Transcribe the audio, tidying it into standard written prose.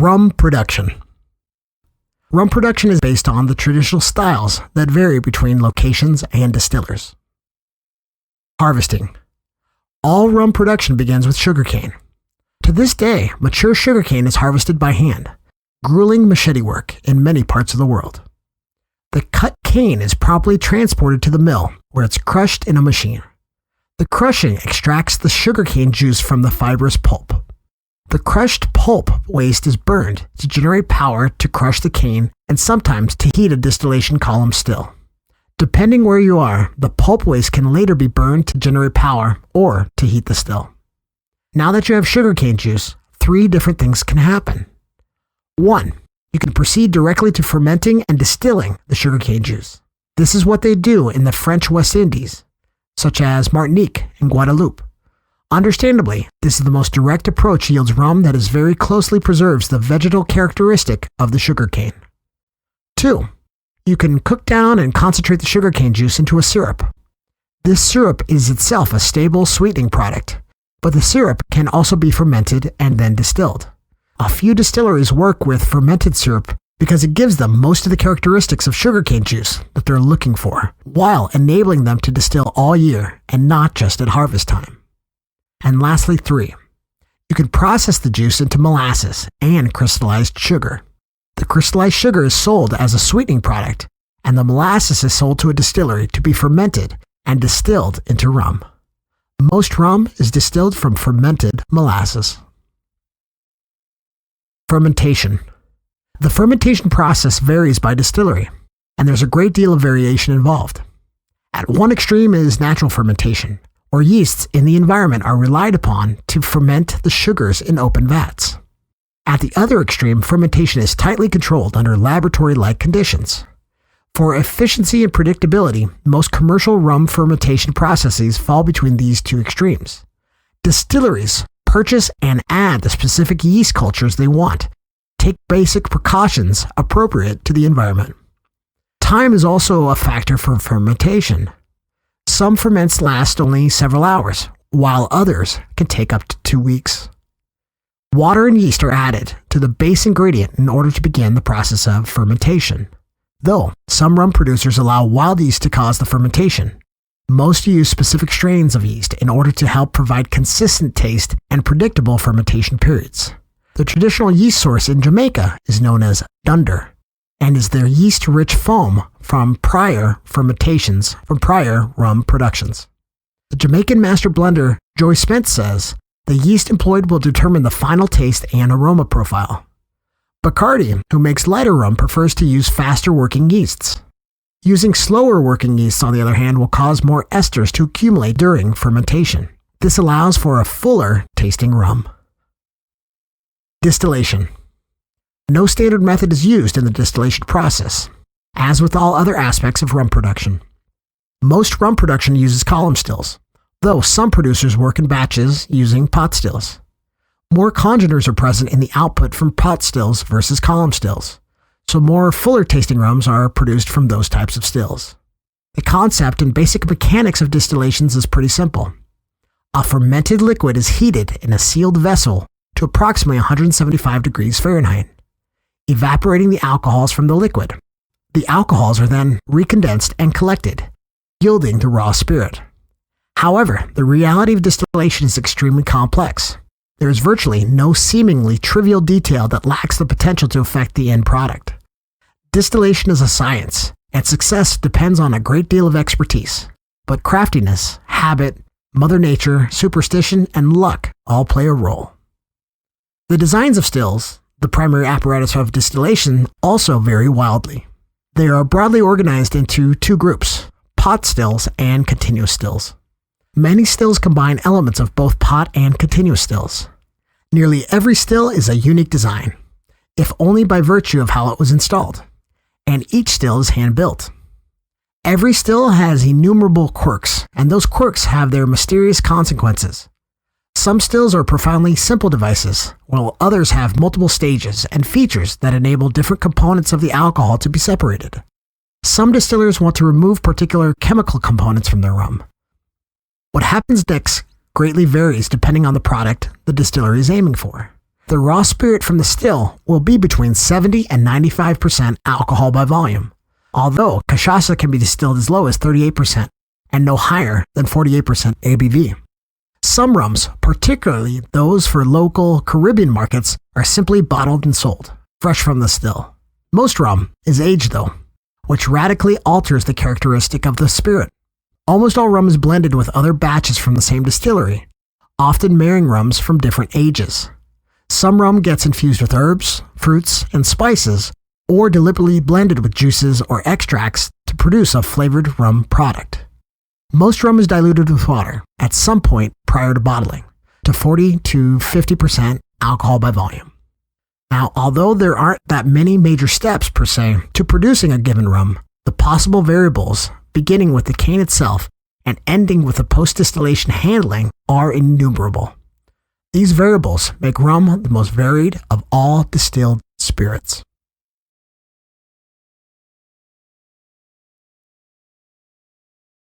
Rum production. Rum production is based on the traditional styles that vary between locations and distillers. Harvesting. All rum production begins with sugarcane. To this day, mature sugarcane is harvested by hand, grueling machete work in many parts of the world. The cut cane is promptly transported to the mill, where it's crushed in a machine. The crushing extracts the sugarcane juice from the fibrous pulp. The crushed pulp waste is burned to generate power to crush the cane and sometimes to heat a distillation column still. Depending where you are, the pulp waste can later be burned to generate power or to heat the still. Now that you have sugarcane juice, 3 different things can happen. 1. You can proceed directly to fermenting and distilling the sugarcane juice. This is what they do in the French West Indies, such as Martinique and Guadeloupe. Understandably, this is the most direct approach yields rum that is very closely preserves the vegetal characteristic of the sugarcane. 2. You can cook down and concentrate the sugarcane juice into a syrup. This syrup is itself a stable sweetening product, but the syrup can also be fermented and then distilled. A few distilleries work with fermented syrup because it gives them most of the characteristics of sugarcane juice that they're looking for, while enabling them to distill all year and not just at harvest time. And lastly, 3. You can process the juice into molasses and crystallized sugar. The crystallized sugar is sold as a sweetening product, and the molasses is sold to a distillery to be fermented and distilled into rum. Most rum is distilled from fermented molasses. Fermentation. The fermentation process varies by distillery, and there's a great deal of variation involved. At one extreme is natural fermentation, or yeasts in the environment are relied upon to ferment the sugars in open vats. At the other extreme, fermentation is tightly controlled under laboratory-like conditions. For efficiency and predictability, most commercial rum fermentation processes fall between these 2 extremes. Distilleries purchase and add the specific yeast cultures they want, take basic precautions appropriate to the environment. Time is also a factor for fermentation. Some ferments last only several hours, while others can take up to 2 weeks. Water and yeast are added to the base ingredient in order to begin the process of fermentation. Though some rum producers allow wild yeast to cause the fermentation, most use specific strains of yeast in order to help provide consistent taste and predictable fermentation periods. The traditional yeast source in Jamaica is known as dunder, and is their yeast-rich foam from prior fermentations from prior rum productions. The Jamaican master blender Joy Spence says, the yeast employed will determine the final taste and aroma profile. Bacardi, who makes lighter rum, prefers to use faster-working yeasts. Using slower-working yeasts, on the other hand, will cause more esters to accumulate during fermentation. This allows for a fuller-tasting rum. Distillation. No standard method is used in the distillation process, as with all other aspects of rum production. Most rum production uses column stills, though some producers work in batches using pot stills. More congeners are present in the output from pot stills versus column stills, so more fuller tasting rums are produced from those types of stills. The concept and basic mechanics of distillations is pretty simple. A fermented liquid is heated in a sealed vessel to approximately 175 degrees Fahrenheit, evaporating the alcohols from the liquid. The alcohols are then recondensed and collected, yielding the raw spirit. However, the reality of distillation is extremely complex. There is virtually no seemingly trivial detail that lacks the potential to affect the end product. Distillation is a science, and success depends on a great deal of expertise. But craftiness, habit, Mother Nature, superstition, and luck all play a role. The designs of stills, the primary apparatus of distillation, also vary wildly. They are broadly organized into 2 groups, pot stills and continuous stills. Many stills combine elements of both pot and continuous stills. Nearly every still is a unique design, if only by virtue of how it was installed, and each still is hand-built. Every still has innumerable quirks, and those quirks have their mysterious consequences. Some stills are profoundly simple devices, while others have multiple stages and features that enable different components of the alcohol to be separated. Some distillers want to remove particular chemical components from their rum. What happens next greatly varies depending on the product the distillery is aiming for. the raw spirit from the still will be between 70 and 95% alcohol by volume, although Cachaça can be distilled as low as 38% and no higher than 48% ABV. Some rums, particularly those for local Caribbean markets, are simply bottled and sold, fresh from the still. Most rum is aged though, which radically alters the characteristic of the spirit. Almost all rum is blended with other batches from the same distillery, often marrying rums from different ages. Some rum gets infused with herbs, fruits, and spices, or deliberately blended with juices or extracts to produce a flavored rum product. Most rum is diluted with water at some point prior to bottling, to 40 to 50% alcohol by volume. Now, although there aren't that many major steps per se to producing a given rum, the possible variables, beginning with the cane itself and ending with the post-distillation handling, are innumerable. These variables make rum the most varied of all distilled spirits.